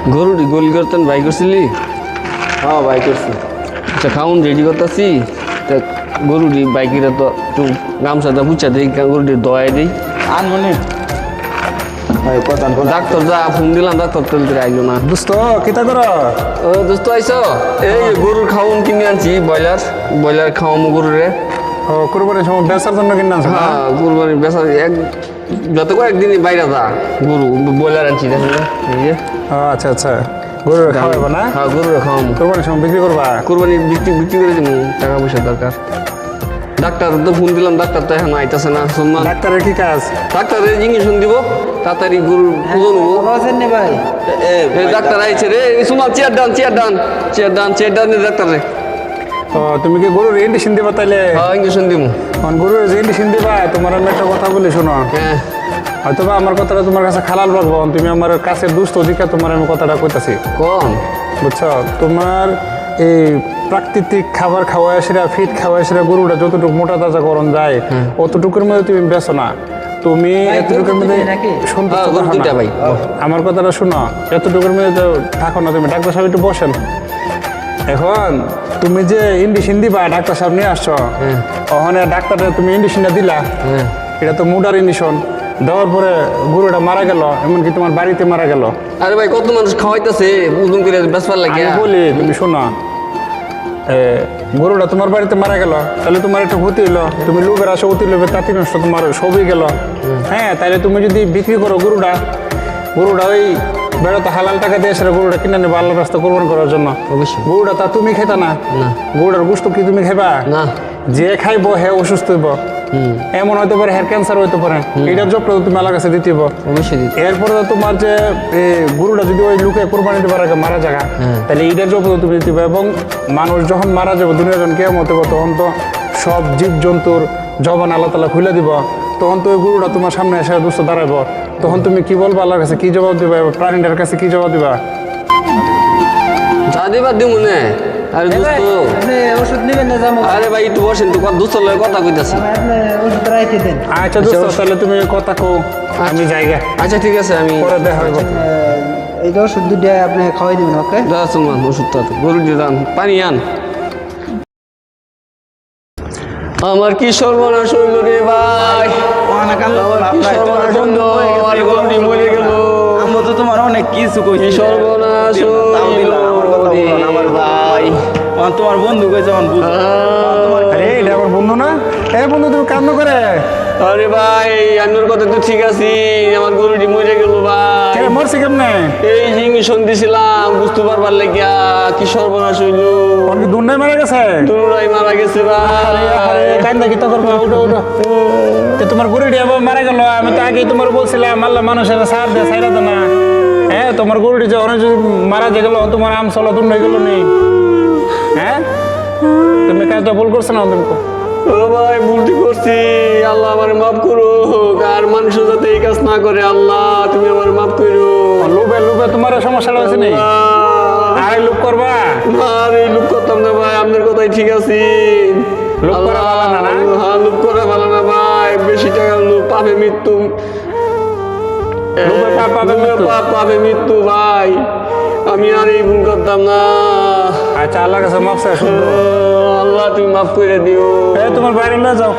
গরুটি গোল করতেন বাই করছিলি? হ্যাঁ ভাই করছি। আচ্ছা খাউন রেডি করতেছি। তা গরুটি বাইকিরা তো একটু গামছাটা পুচা দিই, গরুটি দোয়াই দিই। আন মনে ভাই কথা ডাক্তার যা ফোন দিলাম, ডাক্তার তুলতে আইলো না। দোস্ত কিতা কর? ও দোস্ত আইসো, এই গরুর খাউন কিনে আনছি, ব্রয়লার খাওয়ামো গরুরে। ও কুরবানির সময় বেচার জন্য কিনা আছে? হ্যাঁ কুরবানি বেচা যত কয়েকদিনই বাইরে যা গরু ব্রয়লার আনছি দেখেন না, এই যে। আচ্ছা আচ্ছা, গরু খাওয়াবো না? হ্যাঁ গরুরে খাওয়ামো, কুরবানির সময় বিক্রি করবা? কুরবানি বিক্রি করে দিব, টাকা পয়সা দরকার। ডাক্তার তো ফোন দিলাম, ডাক্তার তো এখন আইতাছে না। সম্মান ডাক্তারের কি কাজ? ডাক্তারের ইঞ্জেকশন দিব, তাড়াতাড়ি গরুর ওজন হবো। ভাই ডাক্তার আইছে রে, সুমা চেয়ার ডান ডাক্তার রে। ও তুমি কি গরুর ইন্ডিশন দিবা তাইলে? হ্যাঁ ইঞ্জেকশন দিব। গরুর যে ইন্ডিশন দিবা, তোমার আমি একটা কথা বলি শোনো। হ্যাঁ হয়তো বা আমার কথাটা তোমার কাছে খালাল লাগবো, তুমি আমার কাছে দুস্থ অধিকার তোমার আমি কথাটা কইতাছি, কোন বুঝছো? তোমার এই প্রাকৃতিক খাবার খাওয়া সেরা ফিট খাওয়া সেরা গরুটা যতটুকু মোটা তাজা করণ যায় অতটুকুর মধ্যে তুমি বেছো না। তুমি এতটুকুর মধ্যে সন্তুষ্ট গরু থাকো দুইটা না। ভাই। আমার কথাটা শোনো, এতটুকুর মধ্যে তো থাকো না তুমি। ডাক্তার সাহেব একটু বসেন। এখন তুমি যে ইন্ডিশন দিবা, ডাক্তার সাহেব নিয়ে আসছো, ওখানে ডাক্তারে তুমি ইন্ডিশনটা দিলা, এটা তো মুডার ইন্ডিশন দেওয়ার পরে গরুটা মারা গেল, এমনকি তোমার বাড়িতে মারা গেল। আরে ভাই কত মানুষ খাওয়াইতেছে ওজন করে বেচবার লাগে। আমি বলি তুমি শোনো, গরুটা তোমার বাড়িতে মারা গেল, তাহলে তোমার একটা ক্ষতি হইলো। তুমি লোভের আসে অতি লোভের তাঁতি নষ্ট, তোমার সবই গেল। হ্যাঁ, তাহলে তুমি যদি বিক্রি করো গরুটা ওই বেড়াতে হালাল টাকা দিয়ে সেটা গরুটা কিনে নেবে আল্লাহ রাস্তা কোরবান করার জন্য। অবশ্যই গরুটা তা তুমি খেতা না, গরুটার গোশত কি তুমি খাইবা না? যে খাইবো হ্যাঁ অসুস্থ হইব, এমন হইতে পারে হেয়ার ক্যান্সার হইতে পারে, এটার জবটা তুমি আল্লাহ কাছে দিতে হইব। অবশ্যই এরপরে তোমার যে গরুটা যদি ওই লোকে কোরবানি দিবার আগে মারা জায়গা, তাহলে এইটার জব তুমি দিতে হবে। এবং মানুষ যখন মারা যাবে, দুনিয়া যখন কেমন হতে তখন তো সব জীব জন্তুর জবান আল্লাহ তালা খুলে দিব, তখন তো ওই গরুটা তোমার সামনে এসে দুস্থ দাঁড়াইব, তখন তুমি কি বলবো আল্লাহর কাছে, কি জবাব দিবা? প্রাণীটার কাছে কি জবাব দিবা? যা দিবার দিব মনে। আরে দোস্ত, ওষুধ নেবেন না যাবো? আরে ভাই একটু বসেন, তো দোস্ত লয় কথা কইতাছি। আপনি ওষুধ রাইতে দেন। আচ্ছা দোস্ত, তাহলে তুমি কথা কো, আমি জায়গা আচ্ছা ঠিক আছে, আমি পরে দেখা হইব। এই যে ওষুধ দুইটা আপনি খাওয়াই দিবেন, ওকে? যা সুমান ওষুধটা গরু দিয়ে দান, পানি আন। আমার কি সর্বনাশ হইল রে ভাই, আমার কি সর্বনাশ হইল, আমার গরুটি মরে গেল। আমরা তো তোমার অনেক কিছু কি কইছি। সর্বনাশ হইল রে ভাই। তোমার বন্ধু কইছে আমার বুঝ। আরে এটা আমার বন্ধু না? বন্ধু তুমি কান্দ করে? আরে ভাই আন্নুর কথা তো ঠিক আছে, আমার গরুটি মরে গেল ভাই। মরছে কেমনে? এই ইঞ্জেকশন দিছিলাম বুঝতে পারবার লাগিয়া, কি সর্বনাশ হইল। অনেক দুর্নায় মারা গেছে? দুরাই মারা গেছে ভাই। কান্দা কি তো করবো? উঠো উঠো। তোমার গরুটি আবার মারা গেল, আমি তো আগেই তোমার বলছিলাম আল্লাহ মানুষের সার দেয়, সাইরা দে না। হ্যাঁ, তোমার গরুটি যে অনেক মারা যে গেল, তোমার আম চলা দুর্ন হয়ে গেল নেই। হ্যাঁ, তুমি কাজটা ভুল করছো না? তুমি ও ভাই ভুলটি করছি, আল্লাহ আমার মাফ করো। আর মানুষ যাতে এই কাজ না করে, আল্লাহ তুমি আমার মাফ করো। লোভে লোভে তোমার সমস্যাটা হয়েছে নেই? আর লোভ করবা? আর এই লোক করতাম না ভাই, আপনার কথাই ঠিক আছে। লোভ করা ভালো না, না? হ্যাঁ লোক করা ভালো না ভাই, বেশি টাকা লোক পাবে মৃত্যু। লোভে পাপ পাবে মৃত্যু। পাপ পাবে মৃত্যু ভাই, আমি আর এই ভুল করতাম না। আচ্ছা, আল্লাহ কাছে মাফ চাই। আল্লাহ তুমি মাফ করে দিও। তোমার বাইরে নিয়ে যাও।